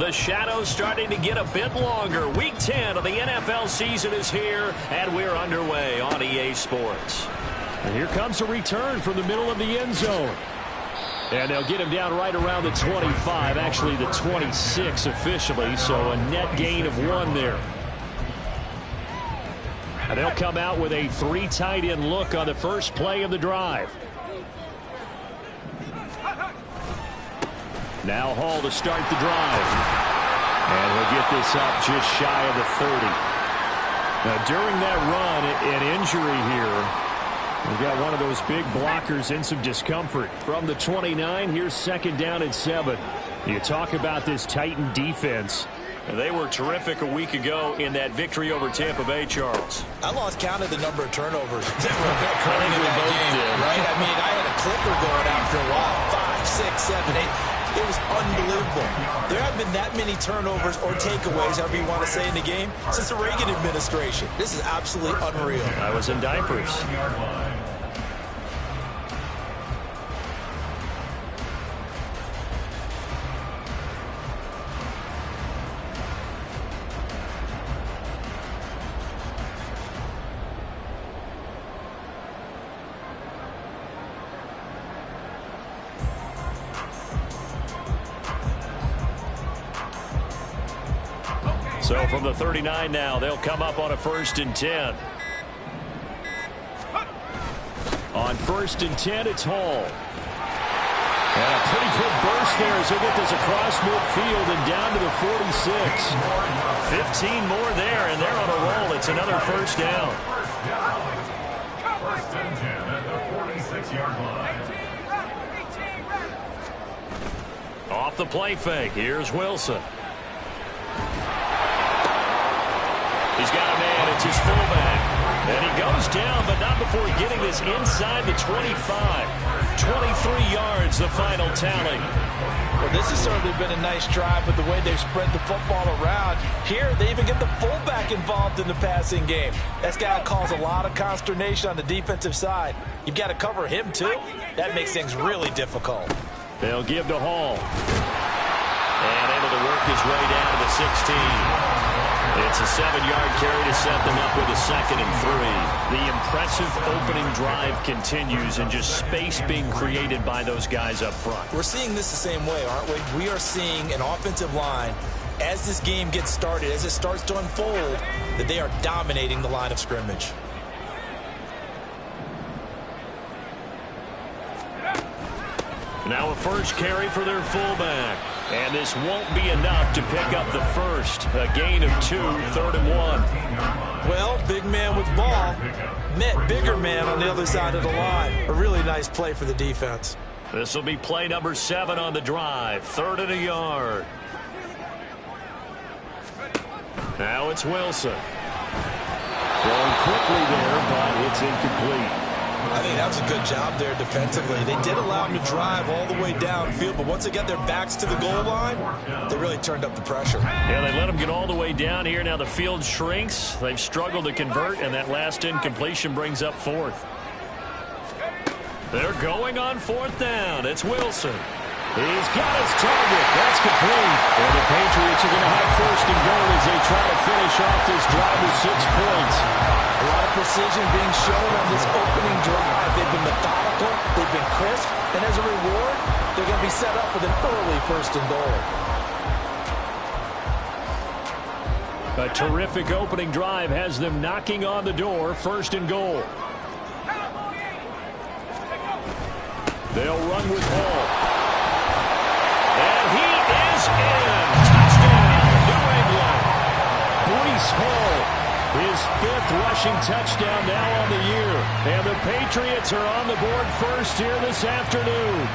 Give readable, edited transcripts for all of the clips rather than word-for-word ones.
The shadows starting to get a bit longer. Week 10 of the NFL season is here, and we're underway on EA Sports. And here comes a return from the middle of the end zone. And they'll get him down right around the 25, actually the 26 officially, so a net gain of 1 there. And they'll come out with a 3 tight end look on the first play of the drive. Now Hall to start the drive. And he'll get this up just shy of the 30. Now during that run, an injury here. We've got one of those big blockers in some discomfort. From the 29, here's 2nd down and 7. You talk about this Titan defense. They were terrific a week ago in that victory over Tampa Bay, Charles. I lost count of the number of turnovers that were I think we both did. Right? I mean, I had a clipper going after a while. 5, 6, 7, 8. It was unbelievable. There haven't been that many turnovers or takeaways, however you want to say, in the game since the Reagan administration. This is absolutely unreal. I was in diapers. So from the 39 now, they'll come up on a 1st and 10. On 1st and 10, it's Hall. And a pretty good burst there as they get this across midfield and down to the 46. 15 more there, and they're on a roll. It's another 1st down. First and 10 at the 46-yard line. Off the play fake, here's Wilson. He's got a man, it's his fullback. And he goes down, but not before getting this inside the 25. 23 yards, the final tally. Well, this has certainly been a nice drive with the way they've spread the football around. Here, they even get the fullback involved in the passing game. That's got to cause a lot of consternation on the defensive side. You've got to cover him, too. That makes things really difficult. They'll give to Hall. And able to work his way down to the 16. It's a 7-yard carry to set them up with a 2nd and 3. The impressive opening drive continues and just space being created by those guys up front. We're seeing this the same way, aren't we? We are seeing an offensive line, as this game gets started, as it starts to unfold, that they are dominating the line of scrimmage. Now a first carry for their fullback. And this won't be enough to pick up the first. A gain of 2, 3rd and 1. Well, big man with ball met bigger man on the other side of the line. A really nice play for the defense. This will be play number 7 on the drive. 3rd and a yard. Now it's Wilson. Throwing quickly there, but it's incomplete. I think that was a good job there defensively. They did allow him to drive all the way downfield, but once they got their backs to the goal line, they really turned up the pressure. Yeah, they let him get all the way down here. Now the field shrinks. They've struggled to convert, and that last incompletion brings up 4th. They're going on 4th down. It's Wilson. He's got his target. That's complete. And the Patriots are going to have 1st and goal as they try to finish off this drive with 6 points. A lot of precision being shown on this opening drive. They've been methodical, they've been crisp, and as a reward, they're going to be set up with an early 1st and goal. A terrific opening drive has them knocking on the door. 1st and goal. They'll run with Hall. And he is in. Touchdown, New England. Breece Hall, his 5th rushing touchdown now on the year. And the Patriots are on the board first here this afternoon.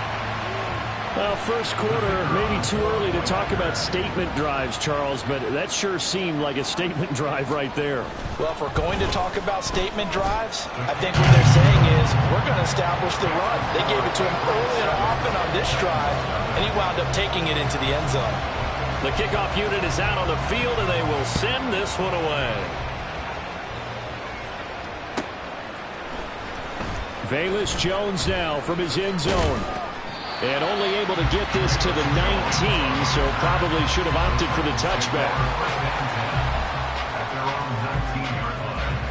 Well, first quarter, maybe too early to talk about statement drives, Charles, but that sure seemed like a statement drive right there. Well, if we're going to talk about statement drives, I think what they're saying is we're going to establish the run. They gave it to him early and often on this drive, and he wound up taking it into the end zone. The kickoff unit is out on the field, and they will send this one away. Velus Jones now from his end zone. And only able to get this to the 19, so probably should have opted for the touchback. At their own 19-yard line.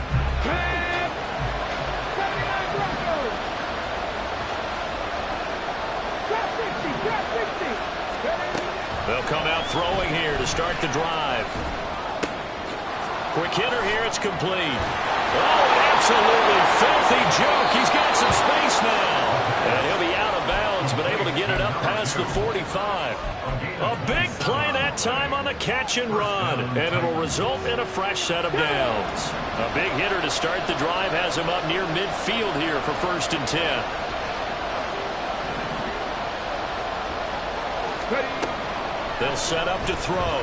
They'll come out throwing here to start the drive. Quick hitter here. It's complete. Oh, an absolutely filthy joke. He's got some space now. And he'll be out of bounds, but able to get it up past the 45. A big play that time on the catch and run. And it'll result in a fresh set of downs. A big hitter to start the drive has him up near midfield here for 1st and 10. They'll set up to throw.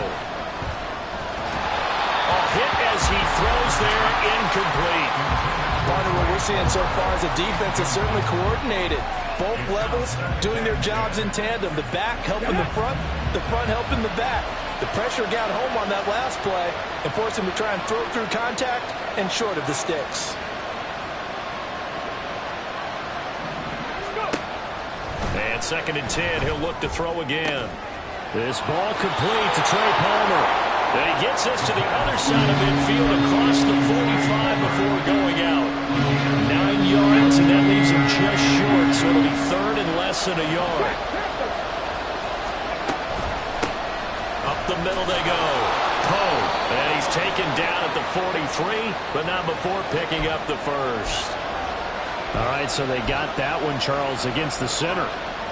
A hit as he throws there, incomplete. Partner, what we're seeing so far is the defense is certainly coordinated. Both levels doing their jobs in tandem. The back helping the front helping the back. The pressure got home on that last play and forced him to try and throw it through contact and short of the sticks. And 2nd and 10, he'll look to throw again. This ball complete to Trey Palmer. And he gets this to the other side of midfield across the 45 before going out. 9 yards, and that leaves him just short, so it'll be 3rd and less than a yard. Up the middle they go. Poe, and he's taken down at the 43, but not before picking up the first. All right, so they got that one, Charles, against the center.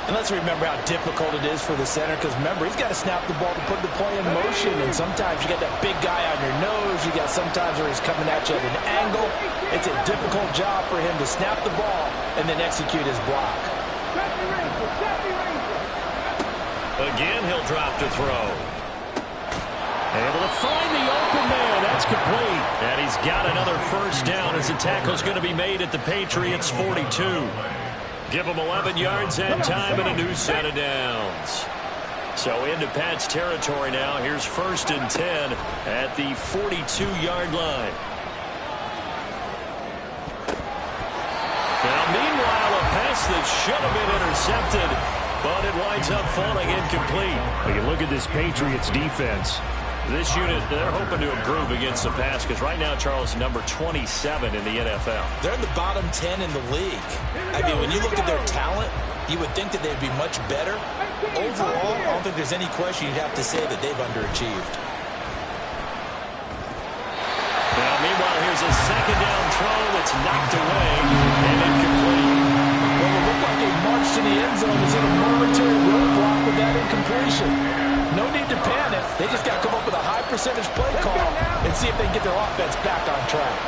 And let's remember how difficult it is for the center, because remember, he's got to snap the ball to put the play in motion, and sometimes you got that big guy on your nose. You got sometimes where he's coming at you at an angle. It's a difficult job for him to snap the ball and then execute his block. Again, he'll drop to throw. Able to find the open man. That's complete. And he's got another 1st down as the tackle's going to be made at the Patriots' 42. Give him 11 yards that time and a new set of downs. So into Pat's territory now. Here's 1st and 10 at the 42-yard line. Now, meanwhile, a pass that should have been intercepted, but it winds up falling incomplete. You look at this Patriots defense. This unit, they're hoping to improve against the pass because right now, Charles, number 27 in the NFL. They're in the bottom 10 in the league. I mean, when you look at their talent, you would think that they'd be much better. Overall, I don't think there's any question you'd have to say that they've underachieved. Now, meanwhile, here's a 2nd down throw that's knocked away and incomplete. Well, it looked like a march to the end zone is in a momentary roadblock with that incompletion. No need to panic. They just got to come up with a high percentage play call and see if they can get their offense back on track.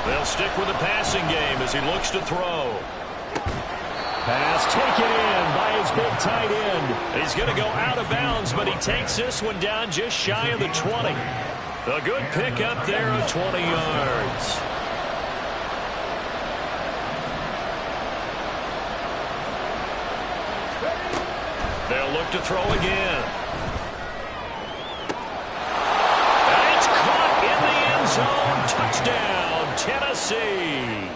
They'll stick with the passing game as he looks to throw. Pass taken in by his big tight end. He's going to go out of bounds, but he takes this one down just shy of the 20. A good pickup there of 20 yards. They'll look to throw again. And it's caught in the end zone. Touchdown, Tennessee.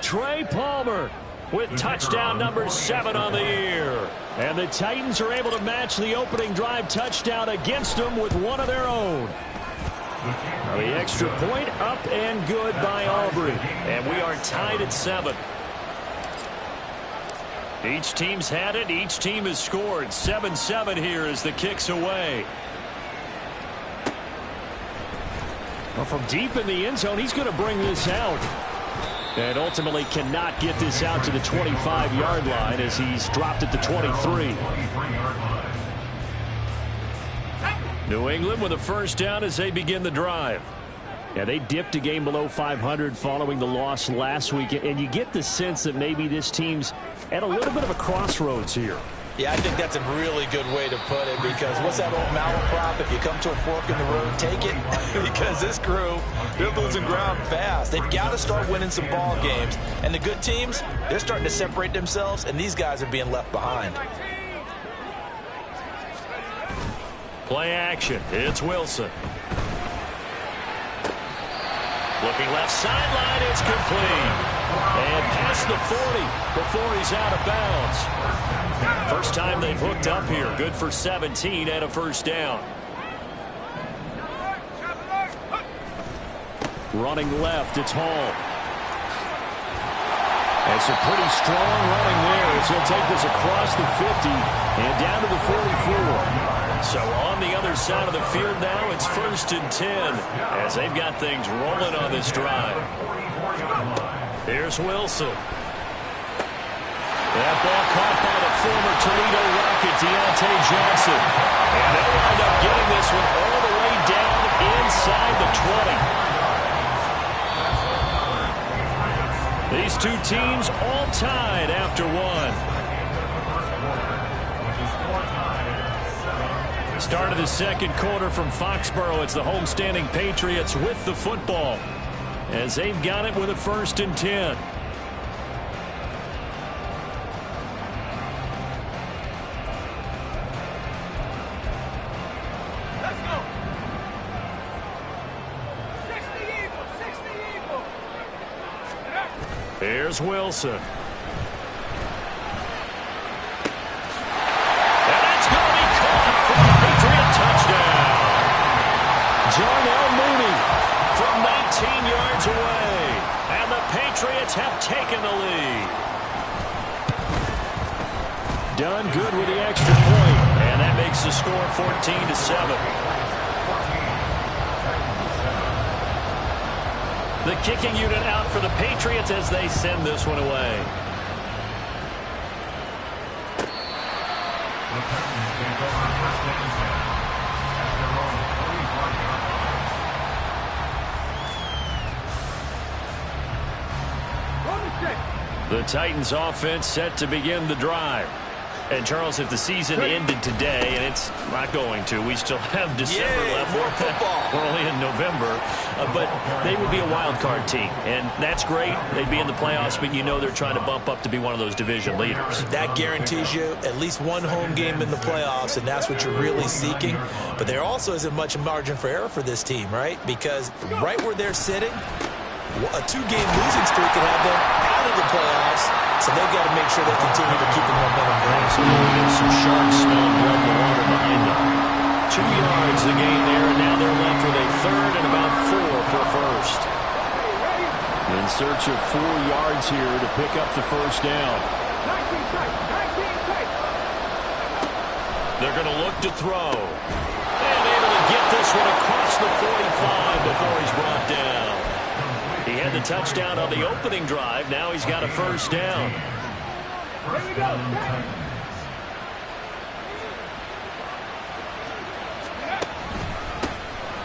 Trey Palmer with touchdown number 7 on the year. And the Titans are able to match the opening drive touchdown against them with one of their own. The extra point up and good by Aubrey. And we are tied at 7. Each team's had it. Each team has scored. 7-7 here as the kick's away. Well, from deep in the end zone, he's going to bring this out. And ultimately cannot get this out to the 25-yard line as he's dropped at the 23. New England with a 1st down as they begin the drive. Yeah, they dipped a game below 500 following the loss last week, and you get the sense that maybe this team's at a little bit of a crossroads here. Yeah, I think that's a really good way to put it, because what's that old malaprop? If you come to a fork in the road, take it. Because this crew, they're losing ground fast. They've got to start winning some ball games. And the good teams, they're starting to separate themselves, and these guys are being left behind. Play action. It's Wilson. Looking left sideline, it's complete. And past the 40 before he's out of bounds. First time they've hooked up here. Good for 17 and a first down. Running left, it's Hall. It's a pretty strong running there as he'll take this across the 50 and down to the 44. So on the other side of the field now, it's 1st and 10 as they've got things rolling on this drive. Here's Wilson. That ball caught by the former Toledo Rocket, Deontay Johnson. And they'll wind up getting this one all the way down inside the 20. These two teams all tied after one. Start of the second quarter from Foxborough. It's the homestanding Patriots with the football as they've got it with a 1st and 10. Here's Wilson. And that's going to be caught for a Patriot touchdown. Jarnell Mooney from 19 yards away. And the Patriots have taken the lead. Done good with the extra point. And that makes the score 14-7. The kicking unit out for the Patriots as they send this one away. The Titans offense set to begin the drive. And, Charles, if the season ended today, and it's not going to, we still have December left. More football. We're only in November. But they would be a wild card team. And that's great. They'd be in the playoffs, but you know they're trying to bump up to be one of those division leaders. That guarantees you at least one home game in the playoffs, and that's what you're really seeking. But there also isn't much margin for error for this team, right? Because right where they're sitting, a 2-game losing streak could have them out of the playoffs. So they've got to make sure they continue to keep the momentum going. So there's some sharks smelling blood in the water behind them. 2 yards the gain there, and now they're left with a 3rd and about 4 for first. In search of 4 yards here to pick up the first down. They're going to look to throw. And able to get this one across the 45 before he's brought down. He had the touchdown on the opening drive. Now he's got a first down. Here we go.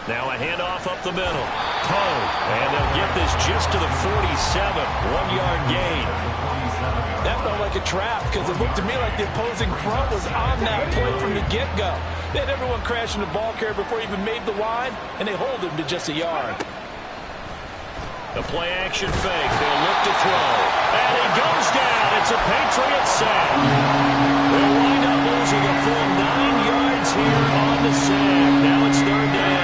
Now a handoff up the middle. Poe. And they'll get this just to the 47. 1-yard gain. That felt like a trap because it looked to me like the opposing front was on that play from the get-go. They had everyone crashing the ball carrier before he even made the line, and they hold him to just a yard. The play-action fake. They'll look to throw. And he goes down. It's a Patriot sack. They'll wind up losing a full 9 yards here on the sack. Now it's 3rd down.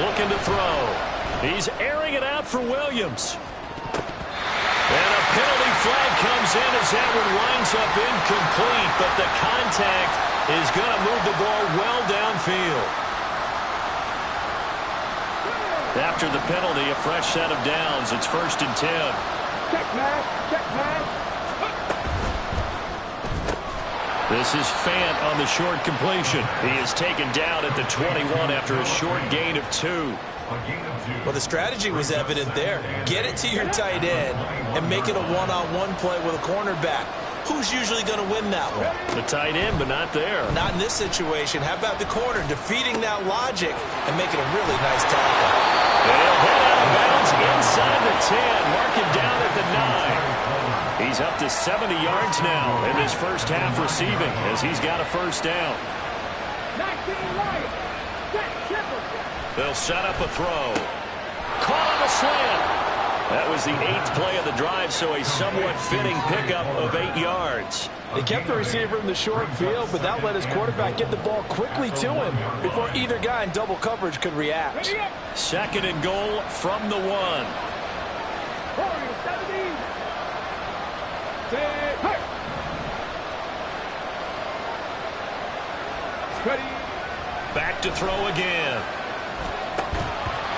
Looking to throw. He's airing it out for Williams. And a penalty flag comes in as that one winds up incomplete, but the contact is going to move the ball well downfield. After the penalty, a fresh set of downs. It's 1st and 10. Check, man. Check, man. This is Fant on the short completion. He is taken down at the 21 after a short gain of 2. Well, the strategy was evident there. Get it to your tight end and make it a one-on-one play with a cornerback. Who's usually going to win that one? The tight end, but not there. Not in this situation. How about the corner defeating that logic and making a really nice tackle? And he'll head out of bounds inside the 10. Mark him down at the 9. He's up to 70 yards now in his first half receiving as he's got a first down. 19 right. Set, triple. They'll set up a throw. Caught on the slant. That was the 8th play of the drive, so a somewhat fitting pickup of 8 yards. They kept the receiver in the short field, but that let his quarterback get the ball quickly to him before either guy in double coverage could react. 2nd and goal from the 1. Back to throw again.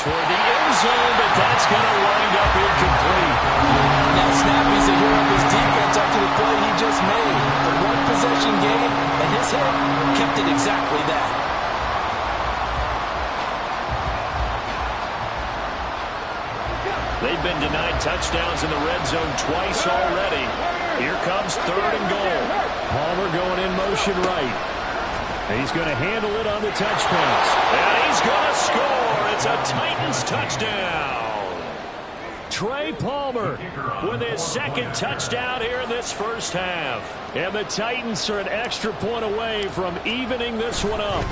Toward the end zone, but that's going to wind up incomplete. Now Snappy's a hero of his defense after the play he just made. A one-possession game, and his hit kept it exactly that. They've been denied touchdowns in the red zone twice already. Here comes 3rd and goal. Palmer going in motion right. He's going to handle it on the touch pass. And he's going to score. It's a Titans touchdown. Trey Palmer With his 2nd touchdown here in this first half. And the Titans are an extra point away from evening this one up.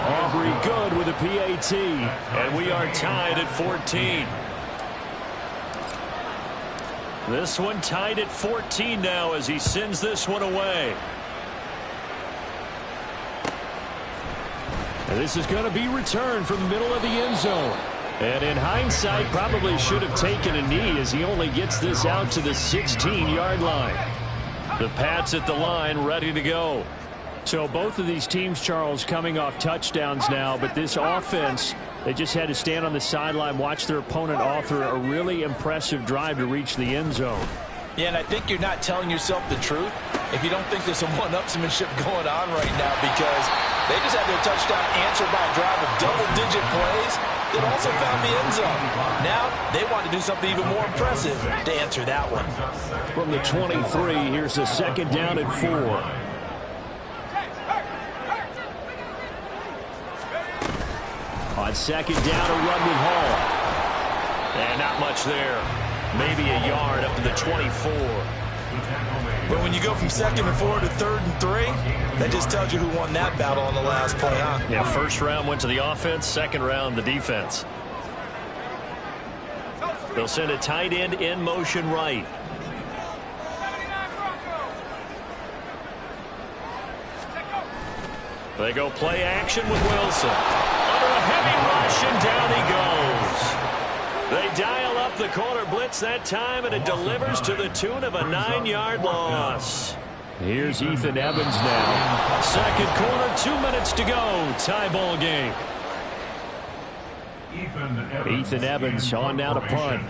Aubrey good with a PAT. And we are tied at 14. This one tied at 14 now as he sends this one away. And this is going to be returned from the middle of the end zone. And in hindsight, probably should have taken a knee as he only gets this out to the 16-yard line. The Pats at the line ready to go. So both of these teams, Charles, coming off touchdowns now, but this offense, they just had to stand on the sideline, watch their opponent author a really impressive drive to reach the end zone. Yeah, and I think you're not telling yourself the truth if you don't think there's some one-upsmanship going on right now, because they just had their touchdown answered by a drive of double-digit plays that also found the end zone. Now they want to do something even more impressive to answer that one. From the 23, here's a 2nd down and 4. On 2nd down, a run with Hall. And not much there. Maybe a yard up to the 24. But when you go from 2nd and 4 to 3rd and 3, that just tells you who won that battle on the last play, huh? Yeah, 1st round went to the offense, 2nd round the defense. They'll send a tight end in motion right. They go play action with Wilson. Under a heavy rush, and down he goes. They dial up the corner blitz that time, and it delivers to the tune of a 9-yard loss. Here's Ethan Evans now. 2nd quarter, 2 minutes to go. Tie ball game. Ethan Evans on now to punt.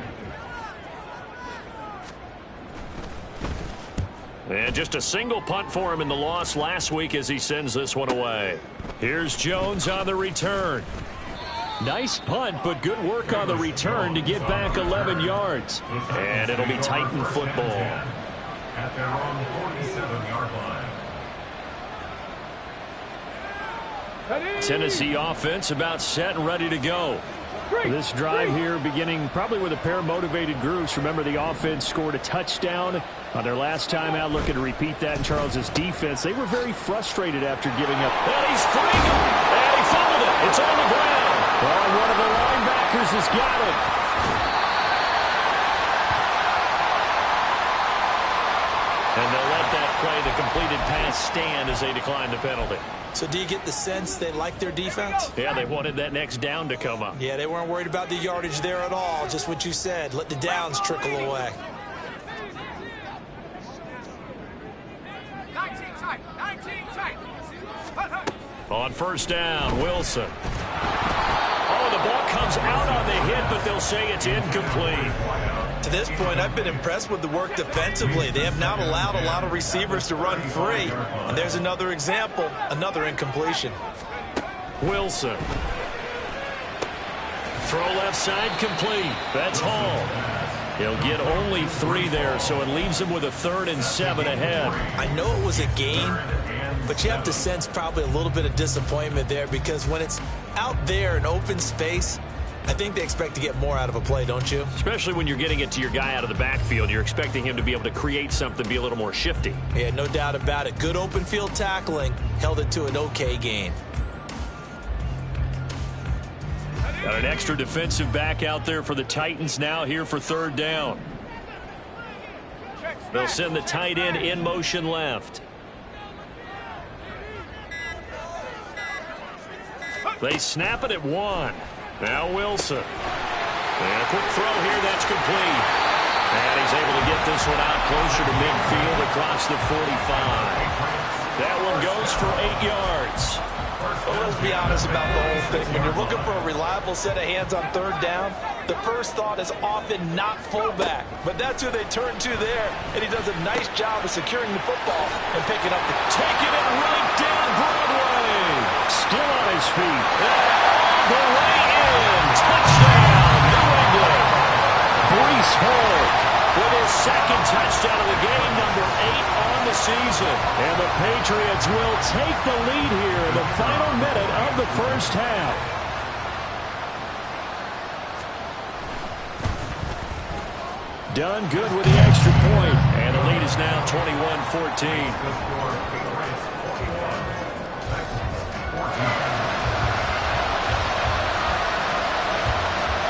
And just a single punt for him in the loss last week as he sends this one away. Here's Jones on the return. Nice punt, but good work on the return to get back 11 yards. And it'll be Titan football. At their own 47-yard line. Tennessee offense about set and ready to go. This drive here beginning probably with a pair of motivated groups. Remember, the offense scored a touchdown on their last time out. Looking to repeat that in Charles's defense. They were very frustrated after giving up. And he's free. And he fumbled it. It's on the ground. Well, one of the linebackers has got it. And they'll let that play, the completed pass, stand as they decline the penalty. So do you get the sense they like their defense? Yeah, they wanted that next down to come up. Yeah, they weren't worried about the yardage there at all. Just what you said. Let the downs trickle away. 19 tight. 19 tight. On 1st down, Wilson. Oh, the ball comes out on the hit, but they'll say it's incomplete. To this point, I've been impressed with the work defensively. They have not allowed a lot of receivers to run free. And there's another example, another incompletion. Wilson. Throw left side complete. That's Hall. He'll get only 3 there, so it leaves him with a 3rd and 7 ahead. I know it was a gain, but you have to sense probably a little bit of disappointment there, because when it's out there in open space, I think they expect to get more out of a play, don't you? Especially when you're getting it to your guy out of the backfield. You're expecting him to be able to create something, be a little more shifty. Yeah, no doubt about it. Good open field tackling held it to an okay gain. Got an extra defensive back out there for the Titans now here for third down. They'll send the tight end in motion left. They snap it at 1. Now Wilson. And a quick throw here, that's complete. And he's able to get this one out closer to midfield across the 45. That one goes for 8 yards. Well, let's be honest about the whole thing. When you're looking for a reliable set of hands on third down, the first thought is often not fullback. But that's who they turn to there, and he does a nice job of securing the football and picking up the... Taking it right down Broadway. Still on his feet. All the way in. Touchdown, New England. Breece Hall with his second touchdown of the game, number 8 on the season. And the Patriots will take the lead here in the final minute of the first half. Done good with the extra point. And the lead is now 21-14.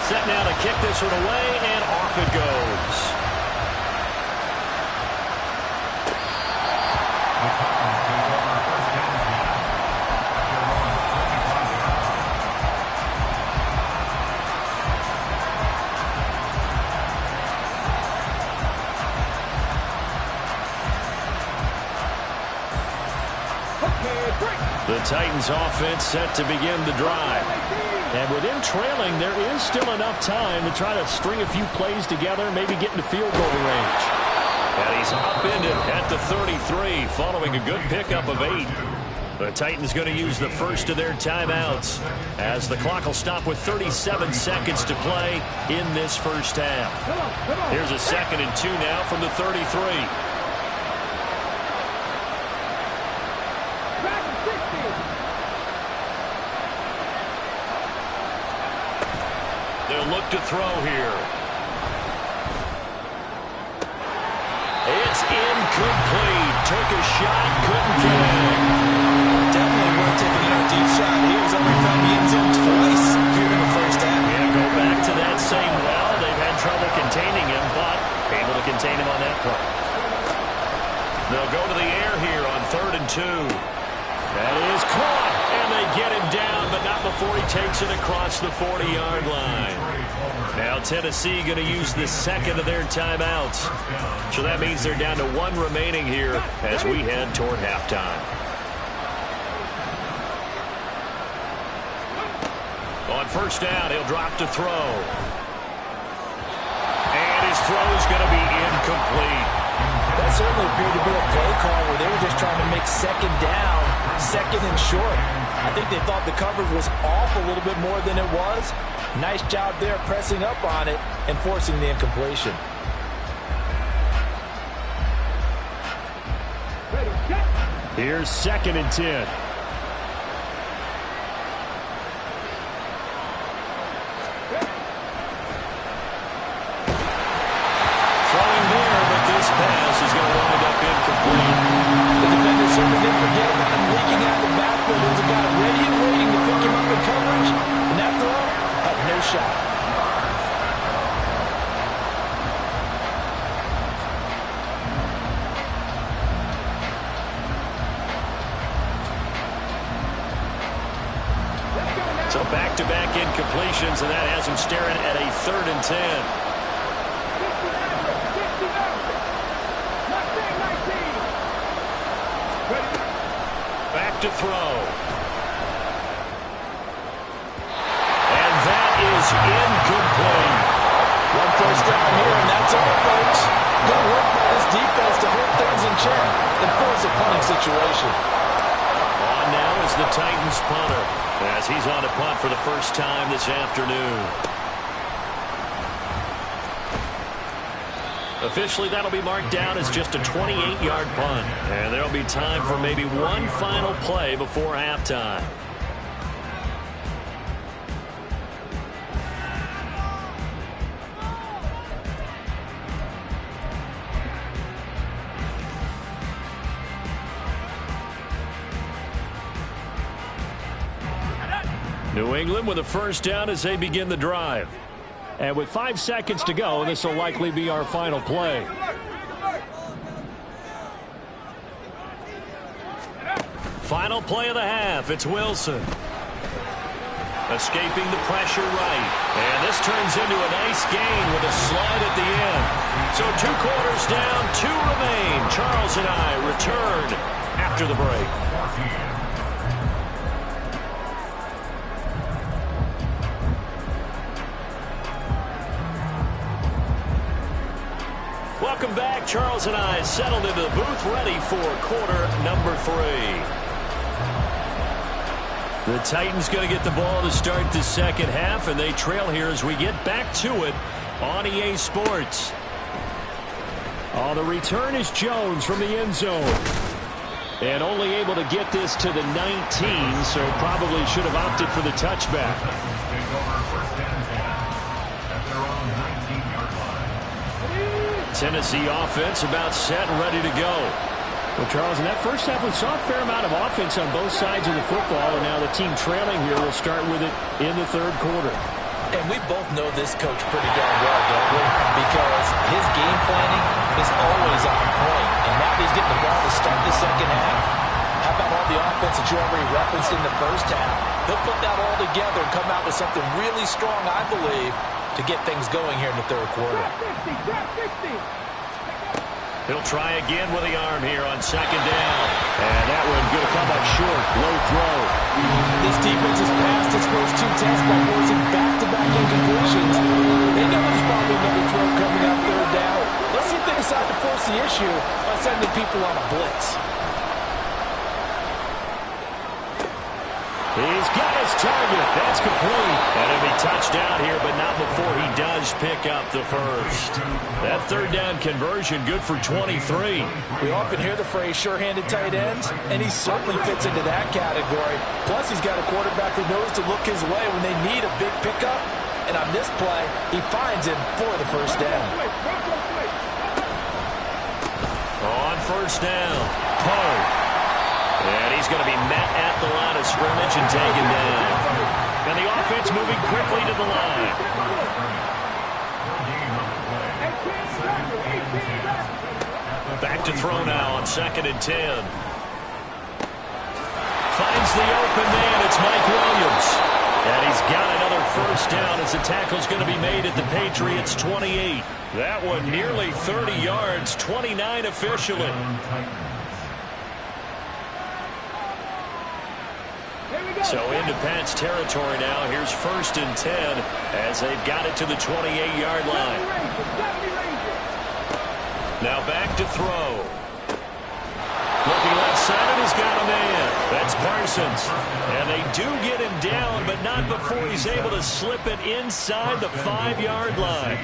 Set now to kick this one away, and off it goes. The Titans offense set to begin the drive. And with him trailing, there is still enough time to try to string a few plays together, maybe get into field goal range. And he's upended at the 33, following a good pickup of 8. The Titans going to use the first of their timeouts, as the clock will stop with 37 seconds to play in this first half. Here's a 2nd and 2 now from the 33. They'll look to throw here. It's incomplete. Took a shot, couldn't connect. Definitely worth taking a deep shot. He was only from the end zone twice here in the first half. Yeah, go back to that same well. They've had trouble containing him, but able to contain him on that play. They'll go to the air here on 3rd and 2. That is caught, and they get him down, but not before he takes it across the 40-yard line. Now Tennessee going to use the second of their timeouts. So that means they're down to 1 remaining here as we head toward halftime. On first down, he'll drop to throw. And his throw is going to be incomplete. That certainly appeared to be a play call where they were just trying to make second down, second and short. I think they thought the coverage was off a little bit more than it was. Nice job there pressing up on it and forcing the incompletion. Here's 2nd and 10. Throwing there, but this pass is going to wind up incomplete. The defender certainly didn't forget about him leaking out the backfield. There's a guy ready and waiting to pick him up in coverage. And that throw had no shot. So back-to-back incompletions, and that has him staring at a 3rd and 10. Back to throw. And that is incomplete. 1 first down here, and that's all, folks. Good work by this defense to hold things in check and force a punting situation. On now is the Titans punter, as he's on to punt for the first time this afternoon. Officially, that'll be marked down as just a 28-yard punt. And there'll be time for maybe one final play before halftime. New England with a first down as they begin the drive. And with 5 seconds to go, this will likely be our final play. Final play of the half. It's Wilson. Escaping the pressure right. And this turns into a nice gain with a slide at the end. So 2 quarters down, 2 remain. Charles and I return after the break. Welcome back. Charles and I settled into the booth, ready for quarter number 3. The Titans going to get the ball to start the second half, and they trail here as we get back to it on EA Sports. Oh, the return is Jones from the end zone. And only able to get this to the 19, so probably should have opted for the touchback. Tennessee offense about set and ready to go. Well, Charles, in that first half, we saw a fair amount of offense on both sides of the football, and now the team trailing here will start with it in the third quarter. And we both know this coach pretty darn well, don't we? Because his game planning is always on point. And now he's getting the ball to start the second half. How about all the offense that you already referenced in the first half? He'll put that all together and come out with something really strong, I believe, to get things going here in the third quarter. He'll try again with the arm here on second down. And that one going to come up short. Low throw. This defense has passed its first 2 tests by forcing back-to-back incompletions. They know there's probably another throw coming out third down. Let's see if they decide to force the issue by sending people on a blitz. He's got his target. That's complete. And it'll be touchdown here, but not before he does pick up the first. That third down conversion good for 23. We often hear the phrase sure-handed tight ends, and he certainly fits into that category. Plus, he's got a quarterback who knows to look his way when they need a big pickup. And on this play, he finds him for the first down. On first down, Poe. And he's going to be met at the line of scrimmage and taken down. And the offense moving quickly to the line. Back to throw now on 2nd and 10. Finds the open man. It's Mike Williams. And he's got another first down as the tackle's going to be made at the Patriots' 28. That one nearly 30 yards, 29 officially. So into Pat's territory now. Here's 1st and 10 as they've got it to the 28-yard line. Now back to throw. Looking left side, he's got a man. That's Parsons. And they do get him down, but not before he's able to slip it inside the 5-yard line.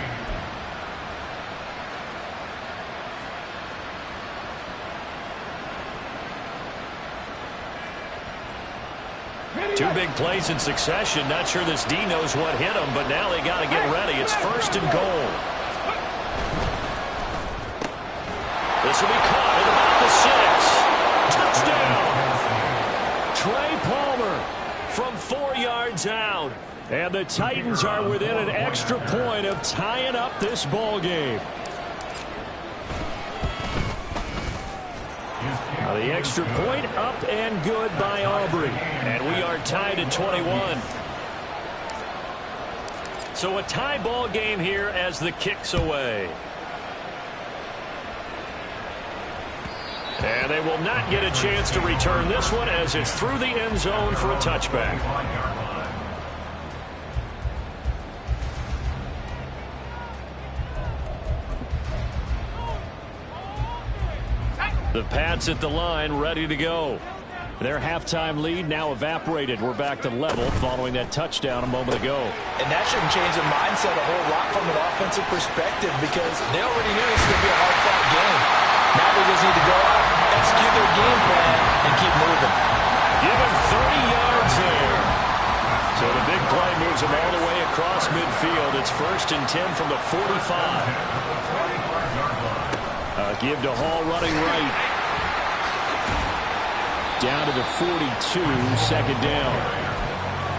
Two big plays in succession. Not sure this D knows what hit him, but now they got to get ready. It's 1st and goal. This will be caught at about the 6. Touchdown! Trey Palmer from 4 yards out. And the Titans are within an extra point of tying up this ball game. The extra point up and good by Aubrey. And we are tied at 21. So a tie ball game here as the kick's away. And they will not get a chance to return this one as it's through the end zone for a touchback. The Pats at the line, ready to go. Their halftime lead now evaporated. We're back to level following that touchdown a moment ago. And that shouldn't change the mindset a whole lot from an offensive perspective because they already knew this was going to be a hard-fought game. Now they just need to go out, execute their game plan, and keep moving. Give him 30 yards there. So the big play moves him all the way across midfield. It's 1st and 10 from the 45. Give to Hall running right. Down to the 42, 2nd down.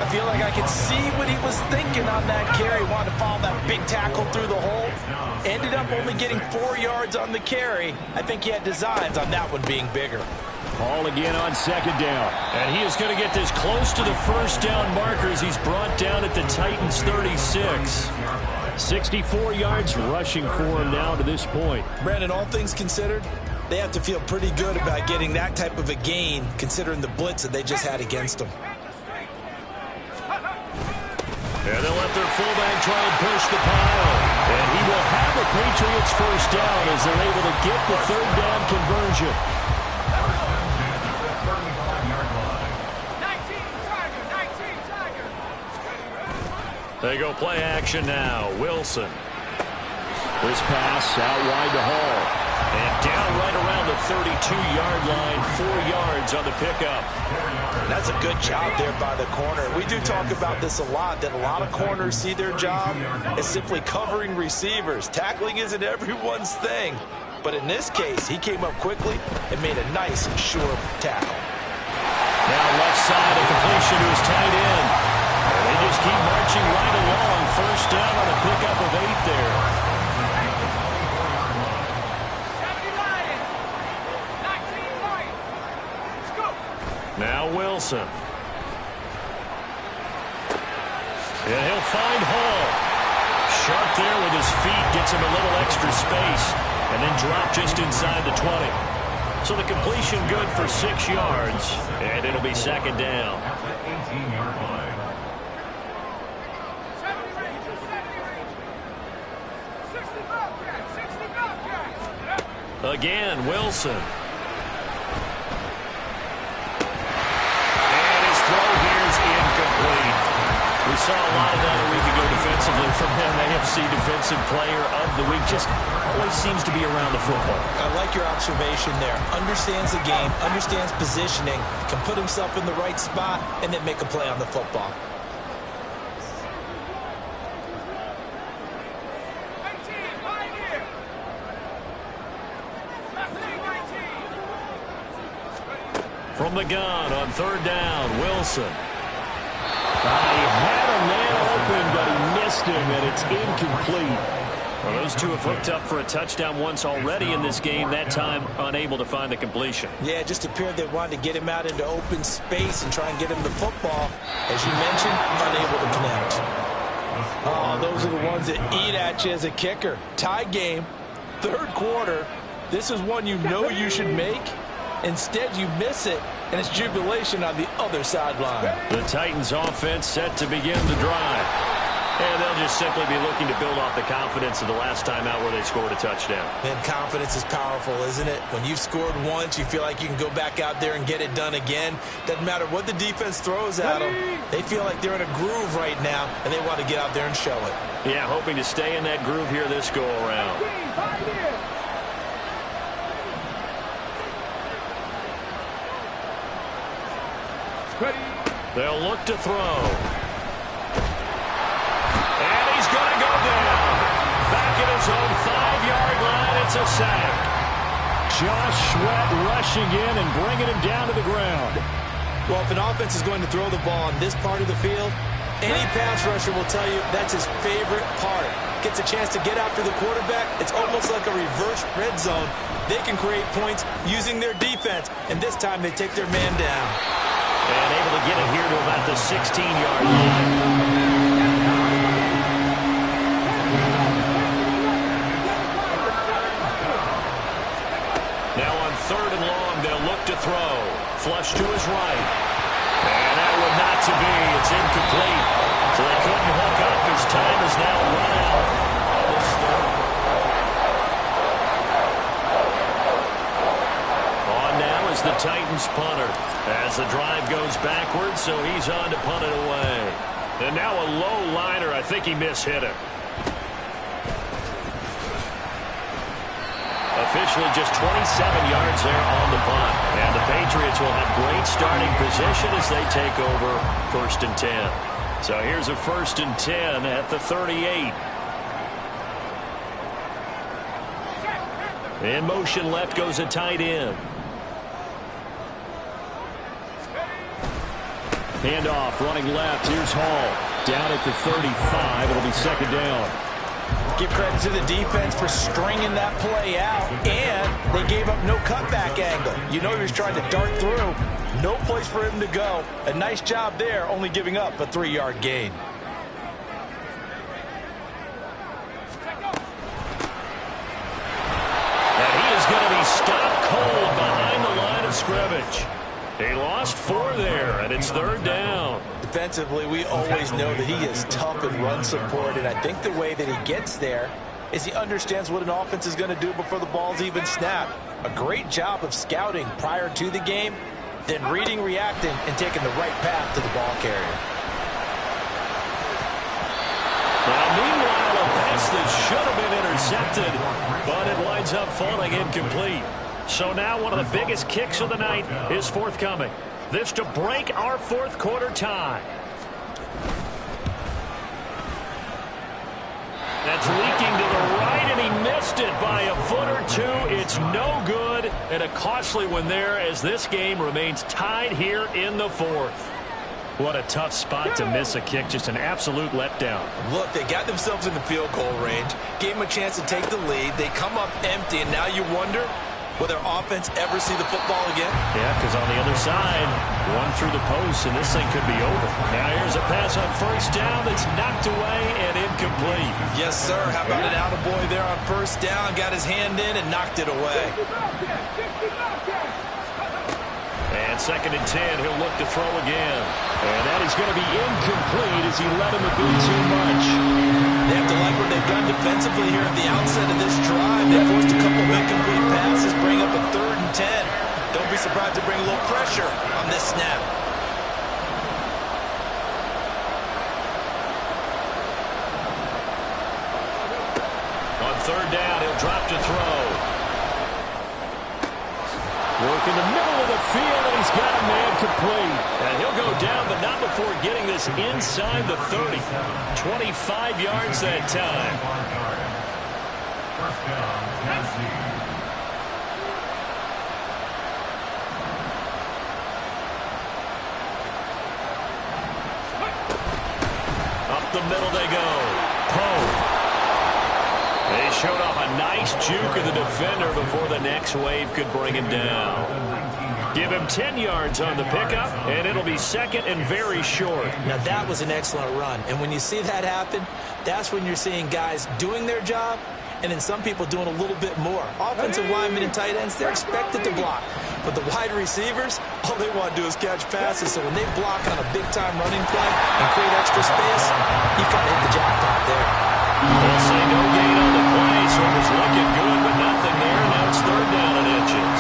I feel like I could see what he was thinking on that carry. Wanted to follow that big tackle through the hole. Ended up only getting 4 yards on the carry. I think he had designs on that one being bigger. Ball again on second down. And he is going to get this close to the first down markers. He's brought down at the Titans' 36. 64 yards rushing for him now to this point. Brandon, all things considered, they have to feel pretty good about getting that type of a gain, considering the blitz that they just had against them. And they'll let their fullback try and push the pile. And he will have a Patriots first down as they're able to get the third down conversion. 19 Tiger. They go play action now. Wilson. This pass out wide to Hall. And down right around the 32-yard line, 4 yards on the pickup. That's a good job there by the corner. We do talk about this a lot, that a lot of corners see their job as simply covering receivers. Tackling isn't everyone's thing. But in this case, he came up quickly and made a nice, sure tackle. Now left side, a completion to his tight end. And they just keep marching right along. First down on a pickup of 8 there. Now Wilson. And he'll find Hall. Sharp there with his feet. Gets him a little extra space. And then drop just inside the 20. So the completion good for 6 yards. And it'll be second down. Again, Wilson. We saw a lot of that a week ago defensively from him. AFC Defensive Player of the Week. Just always seems to be around the football. I like your observation there. Understands the game, understands positioning, can put himself in the right spot, and then make a play on the football. From the gun on third down, Wilson. He had a man open, but he missed him, and it's incomplete. Well, those two have hooked up for a touchdown once already in this game, that time unable to find the completion. Yeah, it just appeared they wanted to get him out into open space and try and get him the football. As you mentioned, unable to connect. Oh, those are the ones that eat at you as a kicker. Tie game, third quarter. This is one you know you should make. Instead, you miss it, and it's jubilation on the other sideline. The Titans offense set to begin the drive. And they'll just simply be looking to build off the confidence of the last time out where they scored a touchdown. And confidence is powerful, isn't it? When you've scored once, you feel like you can go back out there and get it done again. Doesn't matter what the defense throws at them. They feel like they're in a groove right now, and they want to get out there and show it. Yeah, hoping to stay in that groove here this go-around. They'll look to throw. And he's going to go down. Back at his own 5-yard line. It's a sack. Josh Sweat rushing in and bringing him down to the ground. Well, if an offense is going to throw the ball on this part of the field, any pass rusher will tell you that's his favorite part. Gets a chance to get after the quarterback. It's almost like a reverse red zone. They can create points using their defense, and this time they take their man down. And able to get it here to about the 16-yard line. Now on third and long, they'll look to throw. Flush to his right. And that would not to be. It's incomplete. So they couldn't hook up. His time is now run out. On now is the Titans punter. As the drive goes backwards, so he's on to punt it away. And now a low liner. I think he mishit it. Officially just 27 yards there on the punt. And the Patriots will have great starting position as they take over 1st and 10. So here's a 1st and 10 at the 38. In motion left goes a tight end. Handoff, running left. Here's Hall. Down at the 35. It'll be second down. Give credit to the defense for stringing that play out, and they gave up no cutback angle. You know he was trying to dart through. No place for him to go. A nice job there, only giving up a 3-yard gain. And he is going to be stopped cold behind the line of scrimmage. He lost 4 there, and it's third down. Defensively, we always know that he is tough in run support, and I think the way that he gets there is he understands what an offense is going to do before the ball's even snapped. A great job of scouting prior to the game, then reading, reacting, and taking the right path to the ball carrier. Now, meanwhile, a pass that should have been intercepted, but it winds up falling incomplete. So now one of the biggest kicks of the night is forthcoming. This to break our fourth quarter tie. That's leaking to the right, and he missed it by a foot or two. It's no good, and a costly one there as this game remains tied here in the fourth. What a tough spot to miss a kick. Just an absolute letdown. Look, they got themselves in the field goal range, gave them a chance to take the lead. They come up empty, and now you wonder, will their offense ever see the football again? Yeah, because on the other side, one through the post, and this thing could be over. Now here's a pass on first down that's knocked away and incomplete. Yes, sir. How about an attaboy there on first down? Got his hand in and knocked it away. And second and 10, he'll look to throw again. And that is going to be incomplete as he let him a bit too much. They have to like what they've done defensively here at the outset of this drive. They forced a couple of incomplete passes, bring up a 3rd and 10. Don't be surprised to bring a little pressure on this snap. On third down, he'll drop to throw. Work in the middle of the field, and he's got a man complete. And he'll go down, but not before getting this inside the 30. 25 yards that time. First down, Tennessee. Up the middle they go. Poe. They showed off a nice juke of the defender before the next wave could bring him down. Give him 10 yards on the pickup, and it'll be second and very short. Now, that was an excellent run. And when you see that happen, that's when you're seeing guys doing their job, and then some people doing a little bit more. Offensive linemen and tight ends, they're expected to block. But the wide receivers, all they want to do is catch passes. So when they block on a big-time running play and create extra space, you've got to hit the jackpot there. They'll say no gain on the play, so it was looking good, but nothing there. Now it's third down and inches.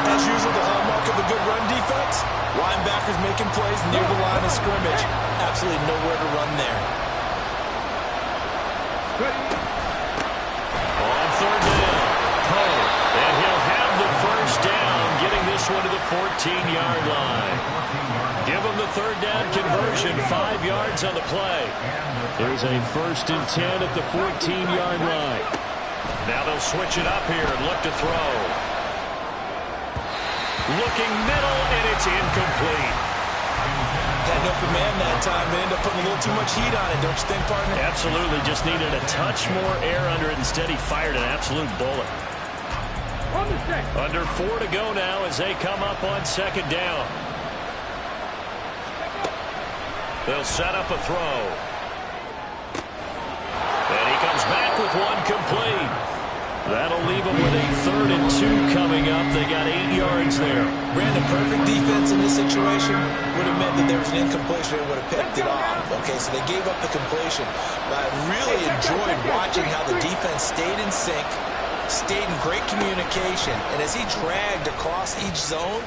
As usual, the hallmark of a good run defense, linebackers making plays near the line of scrimmage. Absolutely nowhere to run there. On third down, Poe, and he'll have the first down, getting this one to the 14-yard line. Give him the third down conversion, 5 yards on the play. There's a 1st and 10 at the 14-yard line. Now they'll switch it up here and look to throw. Looking middle, and it's incomplete. Had an open man that time. They end up putting a little too much heat on it, don't you think, partner? Absolutely. Just needed a touch more air under it. Instead, he fired an absolute bullet. Under 4 to go now as they come up on second down. They'll set up a throw. And he comes back with one complete. That'll leave them with a 3rd and 2 coming up. They got 8 yards there. Ran a perfect defense in this situation. Would have meant that there was an incompletion and would have picked it off. Okay, so they gave up the completion. But I really enjoyed watching how the defense stayed in sync, stayed in great communication. And as he dragged across each zone,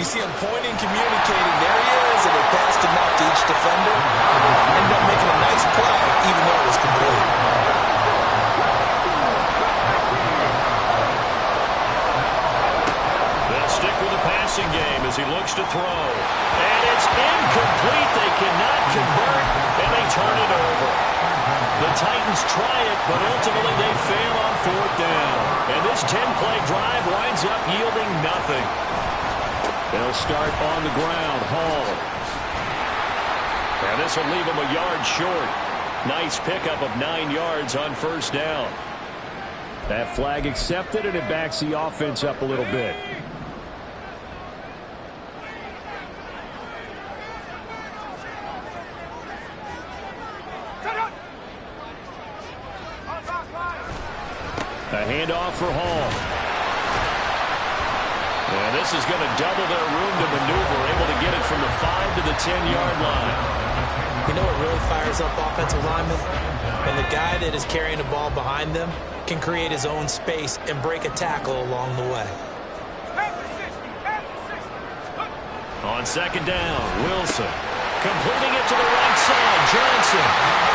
you see him pointing, communicating. There he is, and they passed him out to each defender. Ended up making a nice play, even though it was complete. They'll stick with the passing game as he looks to throw. And it's incomplete. They cannot convert, and they turn it over. The Titans try it, but ultimately they fail on 4th down. And this 10-play drive winds up yielding nothing. They'll start on the ground. Hall. And this will leave him a yard short. Nice pickup of 9 yards on first down. That flag accepted, and it backs the offense up a little bit. A handoff for Hall. And this is going to double their room to maneuver, able to get it from the 5 to the 10-yard line. You know what really fires up offensive linemen? When the guy that is carrying the ball behind them can create his own space and break a tackle along the way. On second down, Wilson completing it to the right side. Johnson.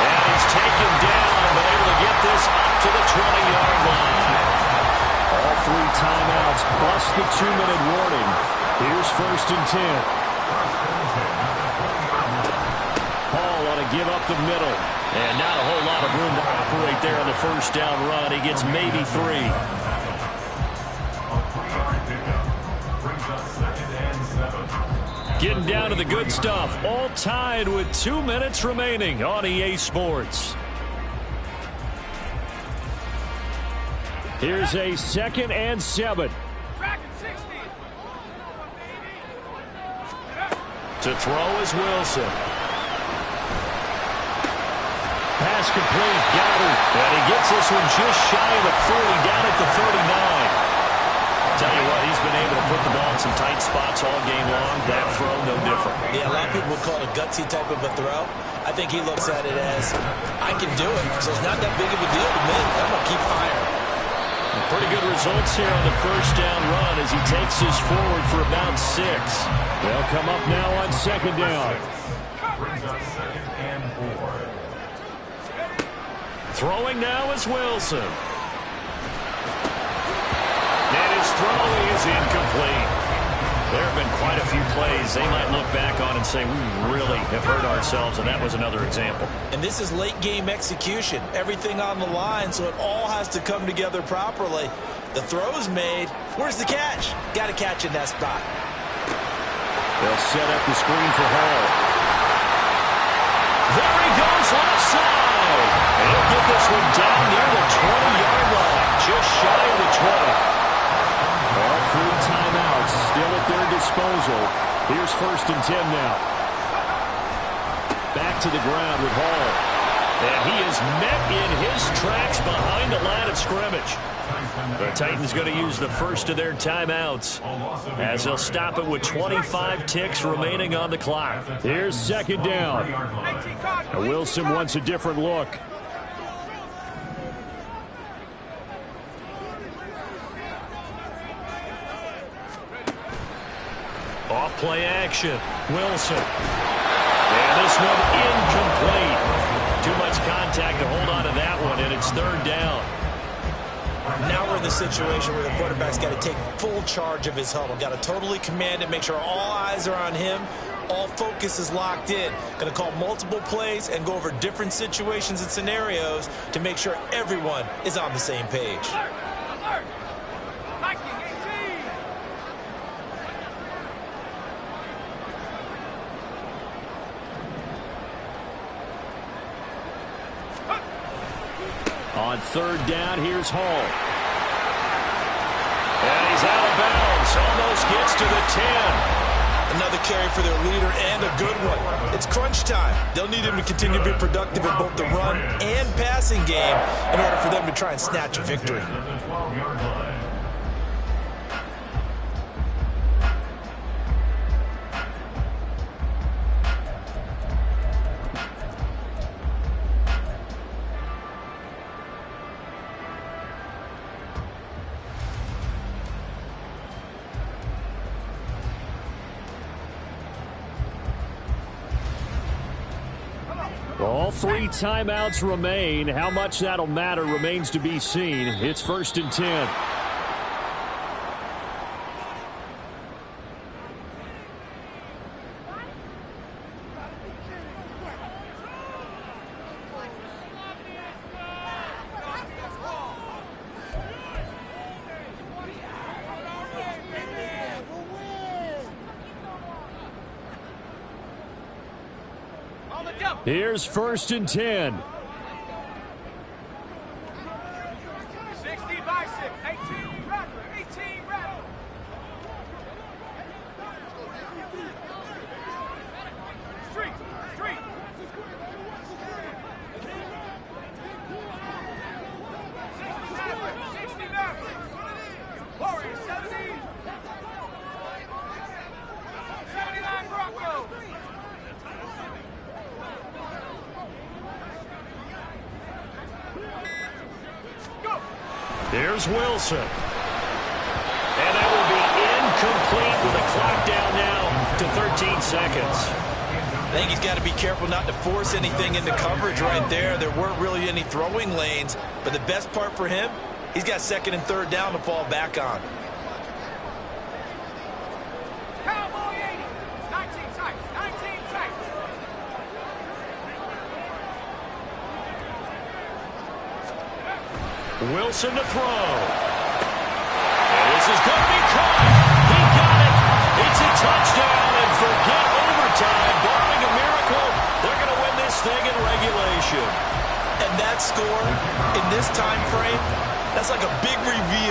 And he's taken down, but able to get this up to the 20-yard line. All 3 timeouts plus the 2-minute warning. Here's 1st and 10. Hall on to give up the middle. And not a whole lot of room to operate there on the first down run. He gets maybe 3. Getting down to the good stuff. All tied with 2 minutes remaining on EA Sports. Here's a 2nd and 7. To throw is Wilson. Pass complete. Goddard. And he gets this one just shy of the 40, down at the 39. Tell you what, he's been able to put the ball in some tight spots all game long. That throw, no different. Yeah, a lot of people would call it a gutsy type of a throw. I think he looks at it as, I can do it, so it's not that big of a deal to me. I'm going to keep firing. Pretty good results here on the first down run as he takes this forward for about 6. They'll come up now on 2nd down. Throwing now is Wilson. And his throw is incomplete. There have been quite a few plays they might look back on and say, we really have hurt ourselves, and that was another example. And this is late game execution. Everything on the line, so it all has to come together properly. The throw's made. Where's the catch? Got to catch in that spot. They'll set up the screen for Hall. There he goes, left side. And he'll get this one down near the 20-yard line, just shy of the 20. All 3 timeouts still at their disposal. Here's 1st and 10 now. Back to the ground with Hall. And he is met in his tracks behind the line of scrimmage. The Titans going to use the first of their timeouts as they'll stop it with 25 ticks remaining on the clock. Here's 2nd down. Wilson wants a different look. Off play action. Wilson. And this one incomplete. Too much contact to hold on to that one, and it's 3rd down. Now we're in the situation where the quarterback's got to take full charge of his huddle. Got to totally command it, make sure all eyes are on him. All focus is locked in. Going to call multiple plays and go over different situations and scenarios to make sure everyone is on the same page. On 3rd down, here's Hall. And he's out of bounds. Almost gets to the 10. Another carry for their leader and a good one. It's crunch time. They'll need him to continue to be productive in both the run and passing game in order for them to try and snatch a victory. All 3 timeouts remain. How much that'll matter remains to be seen. It's 1st and 10. Here's 1st and 10. 60 by 6. 18 Rattler. 18 Rattler. Street. Street. 60 Rattler. Warriors 70. 79 Broncos. Here's Wilson. And that will be incomplete with a clock down now to 13 seconds. I think he's got to be careful not to force anything into coverage right there. There weren't really any throwing lanes, but the best part for him, he's got 2nd and 3rd down to fall back on. Cowboy 80. 19 tights. 19 tights. Wilson to throw. And this is going to be caught. He got it. It's a touchdown, and forget overtime. Barring a miracle, they're going to win this thing in regulation. And that score in this time frame, that's like a big reveal.